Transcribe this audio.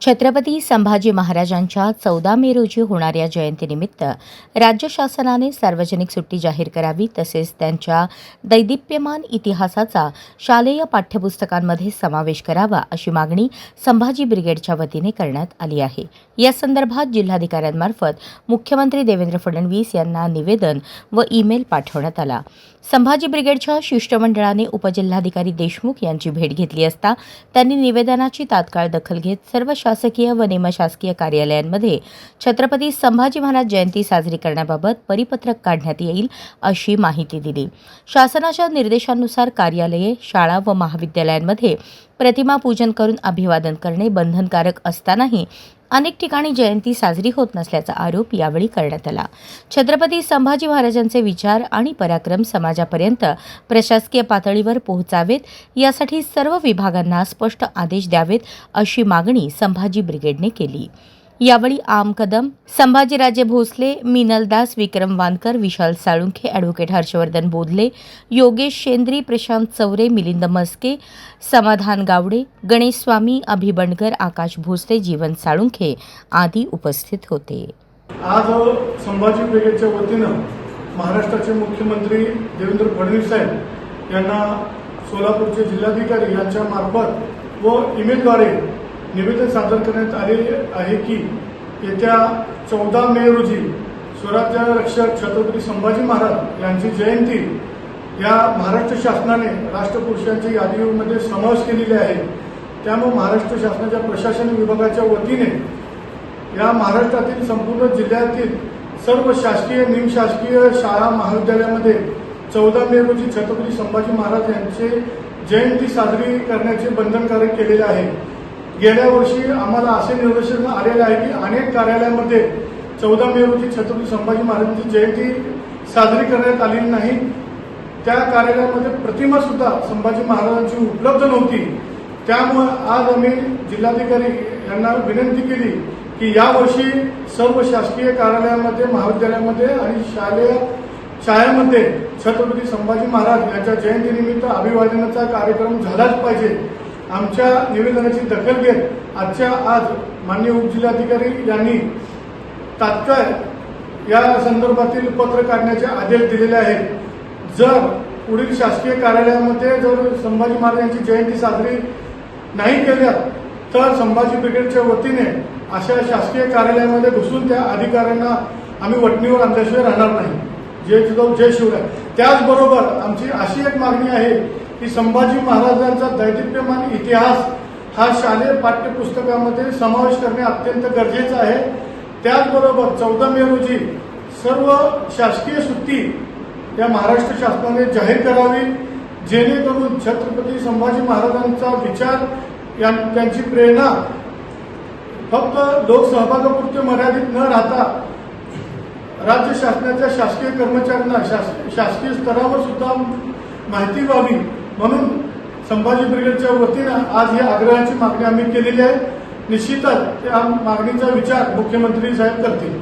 छत्रपती संभाजी महाराजांच्या 14 मे रोजी होणाऱ्या जयंतीनिमित्त राज्य शासनाने सार्वजनिक सुट्टी जाहीर करावी तसेच त्यांच्या दैदिप्यमान इतिहासाचा शालेय पाठ्यपुस्तकांमध्ये समावेश करावा अशी मागणी संभाजी ब्रिगेडच्या वतीने करण्यात आली आहे। या संदर्भात जिल्हाधिकाऱ्यांमार्फत मुख्यमंत्री देवेंद्र फडणवीस यांना निवेदन व ईमेल पाठवण्यात आला। संभाजी ब्रिगेडच्या शिष्टमंडळाने उपजिल्हाधिकारी देशमुख यांची भेट घेतली असता त्यांनी निवेदनाची तात्काळ दखल घेत सर्व शासकीय व निमशासकीय कार्यालयांमध्ये छत्रपती संभाजी महाराज जयंती साजरी करण्याबाबत परिपत्रक काढण्यात येईल अशी माहिती दिली। शासनाच्या निर्देशानुसार कार्यालये, शाळा व महाविद्यालयांमध्ये प्रतिमा पूजन करून अभिवादन करणे बंधनकारक असतानाही अनेक ठिकाणी जयंती साजरी होत नसल्याचा आरोप यावेळी करण्यात आला। छत्रपती संभाजी महाराजांचे विचार आणि पराक्रम समाजापर्यंत प्रशासकीय पातळीवर पोहोचावेत यासाठी सर्व विभागांना स्पष्ट आदेश द्यावेत अशी मागणी संभाजी ब्रिगेडने केली। यावेळी आम कदम, संभाजीराजे भोसले, मिनलदास, विक्रम वानकर, विशाल साळुंखे, ॲडव्होकेट हर्षवर्धन बोधले, योगेश शेंद्री, प्रशांत चौरे, मिलिंद मस्के, समाधान गावडे, गणेश स्वामी, अभि बंडकर, आकाश भोसले, जीवन साळुंखे आदी उपस्थित होते। आज संभाजी ब्रिगेडच्या वतीनं महाराष्ट्राचे मुख्यमंत्री देवेंद्र फडणवीस साहेब यांना सोलापूरचे जिल्हाधिकारी यांच्या मार्फत व ईमेलद्वारे निवेदन सादर करण्यात आले आहे की येत्या 14 मे रोजी स्वराज्य रक्षक छत्रपती संभाजी महाराज यांची जयंती या महाराष्ट्र शासनाने राष्ट्रपुरुषांच्या यादीमध्ये समावेश केलेली आहे। त्यामुळे महाराष्ट्र शासनाच्या प्रशासन विभागाच्या वतीने या महाराष्ट्रातील संपूर्ण जिल्ह्यातील सर्व शासकीय निमशासकीय शाळा महाविद्यालयामध्ये 14 मे रोजी छत्रपती संभाजी महाराज यांचे जयंती साजरी करण्याचे बंधनकारक केलेले आहे। गेल्या वर्षी आम्हाला असे निदर्शन आलेले आहे की अनेक कार्यालयामध्ये 14 मे रोजी छत्रपती संभाजी महाराजांची जयंती साजरी करण्यात आलेली नाही। त्या कार्यालयामध्ये प्रतिमा सुद्धा संभाजी महाराजांची उपलब्ध नव्हती। त्यामुळे आज आम्ही जिल्हाधिकारी यांना विनंती केली की यावर्षी सर्व शासकीय कार्यालयामध्ये, महाविद्यालयामध्ये आणि शाळेमध्ये छत्रपती संभाजी महाराज यांच्या जयंतीनिमित्त अभिवादनाचा कार्यक्रम झालाच पाहिजे। आमच्या निवेदनाची दखल घेत आजच्या आज माननीय उपजिल्हाधिकारी यांनी तात्काळ या संदर्भातील पत्र काढण्याचे आदेश दिलेले आहेत। जर पुढील शासकीय कार्यालयामध्ये जर संभाजी महाराजांची जयंती साजरी नाही केल्या तर संभाजी ब्रिगेडच्या वतीने अशा शासकीय कार्यालयामध्ये घुसून त्या अधिकाऱ्यांना आम्ही वटणीवर आणल्याशिवाय राहणार नाही। जय शिवराय। त्याचबरोबर आमची अशी एक मागणी आहे की संभाजी महाराजांचा दैदिप्यमान इतिहास हा शालेय पाठ्यपुस्तकामध्ये समावेश करणे अत्यंत गरजेचं आहे। त्याचबरोबर 14 मे रोजी सर्व शासकीय सुट्टी या महाराष्ट्र शासनाने जाहीर करावी, जेणेकरून छत्रपती संभाजी महाराजांचा विचार त्यांची प्रेरणा फक्त लोकसहभागापुरते मर्यादित न राहता राज्य शासनाच्या शासकीय कर्मचाऱ्यांना शासकीय स्तरावर सुद्धा माहिती व्हावी म्हणून संभाजी ब्रिगेडच्या वतीनं आज ही आग्रहाची मागणी आम्ही केलेली आहे। निश्चितच त्या मागणीचा विचार मुख्यमंत्री साहेब करतील।